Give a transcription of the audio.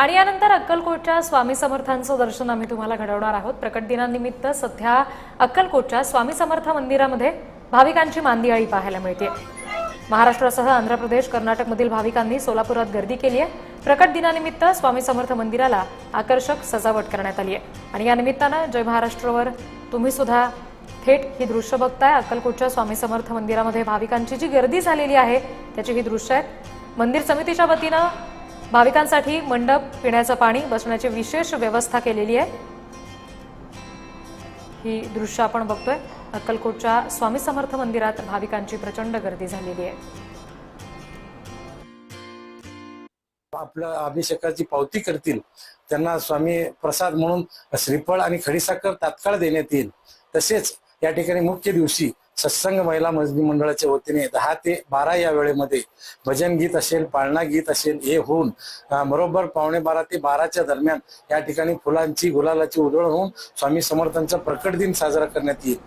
आणि यानंतर अक्कलकोटच्या स्वामी समर्थांचं दर्शन आम्ही तुम्हाला घडवणार आहोत। प्रकट दिनानिमित्त सध्या अक्कलकोटच्या स्वामी समर्थ मंदिरामध्ये भाविकांची मांदियाळी पाहायला मिळते। महाराष्ट्रासह आंध्र प्रदेश, कर्नाटकमधील भाविकांनी सोलापुरात गर्दी केली आहे। प्रकट दिनानिमित्त स्वामी समर्थ मंदिराला आकर्षक सजावट करण्यात आली आहे आणि या निमित्तानं जय महाराष्ट्रवर तुम्ही सुद्धा थेट ही दृश्य बघताय। अक्कलकोटच्या स्वामी समर्थ मंदिरामध्ये भाविकांची जी गर्दी झालेली आहे त्याची ही दृश्य आहेत। मंदिर समितीच्या वतीनं भाविकांसाठी मंडप, पिण्याचं पाणी, बसण्याची विशेष व्यवस्था केलेली आहे। ही दृश्य आपण बघतोय। अक्कलकोटच्या स्वामी समर्थ मंदिरात भाविकांची प्रचंड गर्दी झालेली आहे। आपल्या अभिषेकाची पावती करतील त्यांना स्वामी प्रसाद म्हणून श्रीफळ आणि खडीसाखर तात्काळ देण्यात येईल। तसेच या ठिकाणी मुख्य दिवशी सत्संग महिला मजनी मंडळाच्या वतीने 10 ते 12 या वेळेमध्ये भजन गीत असेल, पाळणा गीत असेल, हे होऊन बरोबर 11:15 ते 12च्या दरम्यान या ठिकाणी फुलांची, गुलालाची उधळण होऊन स्वामी समर्थांचा प्रकट दिन साजरा करण्यात येईल।